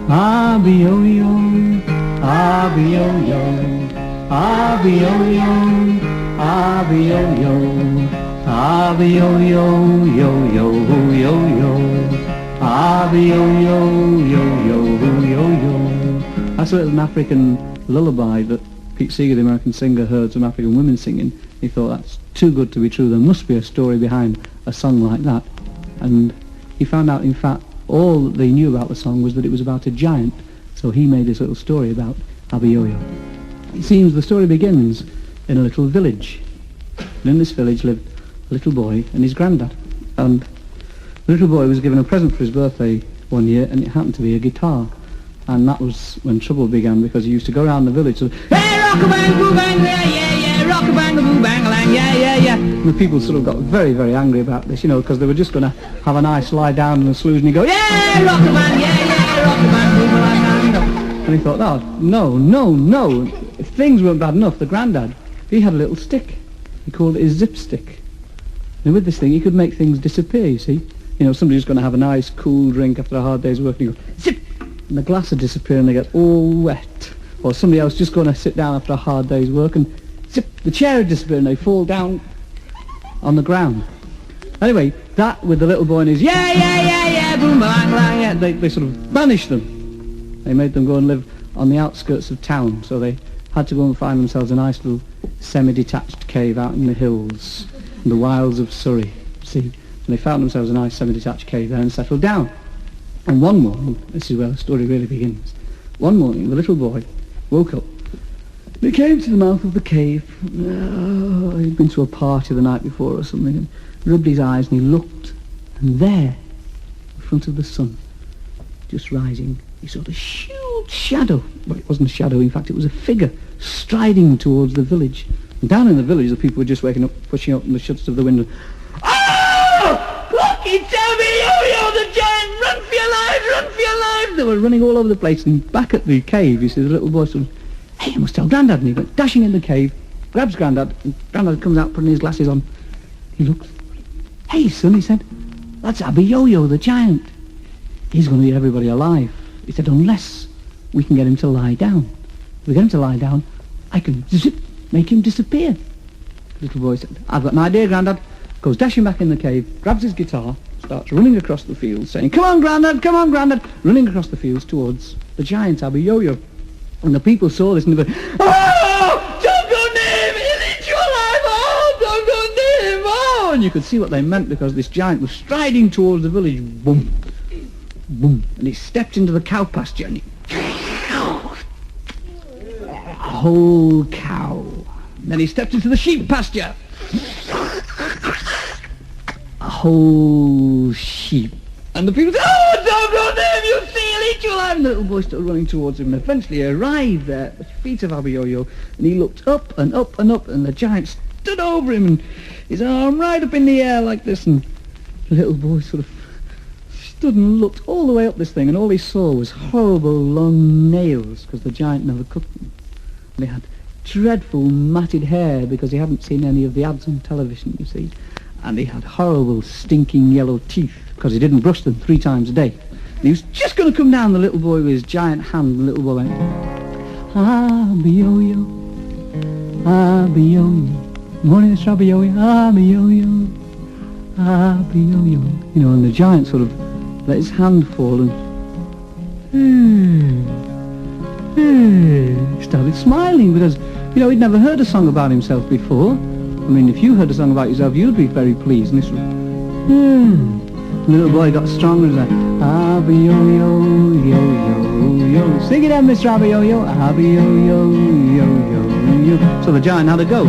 Abiyoyo, Abiyoyo, Abiyoyo, Abiyoyo, Abiyoyo, yo yo yo yo, Abiyoyo, yo yo yo yo. That's a little African lullaby that Pete Seeger, the American singer, heard some African women singing. He thought, that's too good to be true. There must be a story behind a song like that. And he found out, in fact, all that they knew about the song was that it was about a giant. So he made this little story about Abiyoyo. It seems the story begins in a little village. And in this village lived a little boy and his granddad. And the little boy was given a present for his birthday one year, and it happened to be a guitar. And that was when trouble began, because he used to go around the village and say, hey, rock-a-bang, boo-bang, yeah, yeah, yeah, rock-a-bang, boo-bang-a-lang, yeah, yeah, yeah. And the people sort of got very, very angry about this, you know, because they were just going to have a nice lie down in the sloughs, and he'd go, yeah, rock-a-bang, yeah, yeah, rock-a-bang, boo-bang, you know. And he thought, oh, no, no, no. If things weren't bad enough, the granddad, he had a little stick. He called it his zip stick. And with this thing, he could make things disappear, you see. You know, somebody's going to have a nice, cool drink after a hard day's work, and he goes, zip! And the glass would disappear and they get all wet. Or somebody else just going to sit down after a hard day's work, and zip, the chair would disappear and they fall down on the ground. Anyway, that with the little boy and his yeah, yeah, yeah, yeah, boom, bang, bang, yeah, they sort of banished them. They made them go and live on the outskirts of town, so they had to go and find themselves a nice little semi-detached cave out in the hills, in the wilds of Surrey, see. And they found themselves a nice semi-detached cave there and settled down. And one morning, this is where the story really begins, one morning the little boy woke up. He came to the mouth of the cave. He'd been to a party the night before or something, and rubbed his eyes and he looked, and there, in front of the sun, just rising, he saw a huge shadow. Well, it wasn't a shadow, in fact it was a figure striding towards the village. And down in the village the people were just waking up, pushing open the shutters of the window. Oh! Look, it's Abiyoyo the giant! Run for your lives! Run for your lives! They were running all over the place, and back at the cave, you see, the little boy said, hey, I must tell Grandad. And he went dashing in the cave, grabs Grandad, and Grandad comes out putting his glasses on. He looks, hey, son, he said, that's Abiyoyo the giant. He's going to eat everybody alive. He said, unless we can get him to lie down. If we get him to lie down, I can zip, make him disappear. The little boy said, I've got an idea, Grandad. Goes dashing back in the cave, grabs his guitar, starts running across the fields, saying, come on, Grandad, running across the fields towards the giant Abiyoyo. And the people saw this and they went, oh, don't go near him, he'll eat you alive, oh, don't go near him, oh. And you could see what they meant, because this giant was striding towards the village, boom, boom, and he stepped into the cow pasture, and a whole cow. And then he stepped into the sheep pasture, a whole sheep. And the people said, oh, don't go near him, you see, he'll eat you alive. And the little boy started running towards him, and eventually he arrived there at the feet of Abiyoyo, and he looked up and up and up, and the giant stood over him, and his arm right up in the air like this, and the little boy sort of stood and looked all the way up this thing, and all he saw was horrible long nails, because the giant never cut them. And he had dreadful matted hair, because he hadn't seen any of the ads on television, you see. And he had horrible stinking yellow teeth, because he didn't brush them 3 times a day. And he was just going to come down, the little boy, with his giant hand, and the little boy went, Abiyoyo, Abiyoyo, morning, Mr. Abiyoyo, Abiyoyo, Abiyoyo. You know, and the giant sort of let his hand fall and started smiling, because, you know, he'd never heard a song about himself before. I mean, if you heard a song about yourself, you'd be very pleased. And this was, the little boy got stronger and said, Abiyoyo, yo, yo, yo. Sing it out, Mr. Abiyoyo, Abiyoyo, yo, yo, yo. So the giant had to go.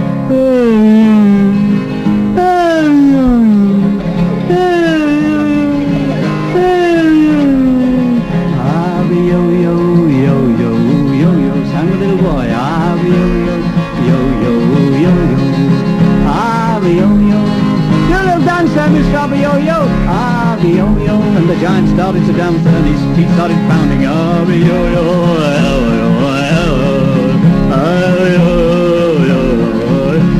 Abiyoyo, yo, yo, yo, yo. Sang the little boy, Abiyoyo, yo, yo, yo, yo. Abiyoyo, do a little dance there, Mr. Abiyoyo, Abiyoyo. And the giant started to dance and his teeth started pounding. Abiyoyo, Abiyoyo.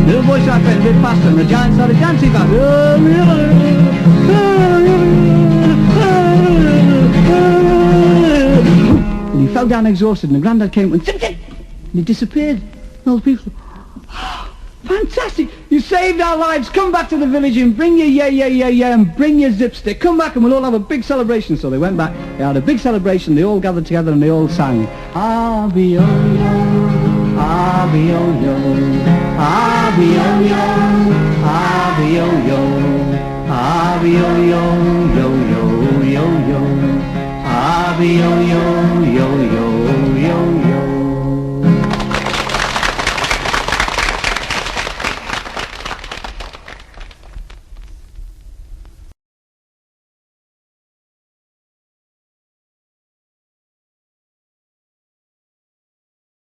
The little boy started playing a bit faster and the giant started dancing back. fell down exhausted, and the granddad came and zip, zip, and he disappeared. And all the people, oh, fantastic, you saved our lives, come back to the village and bring your yeah, and bring your zip stick, come back and we'll all have a big celebration. So they went back, they had a big celebration, they all gathered together and they all sang, Abiyoyo, Abiyoyo, Abiyoyo, Abiyoyo, Abiyoyo, yo yo yo yo, Abiyoyo, yo yo.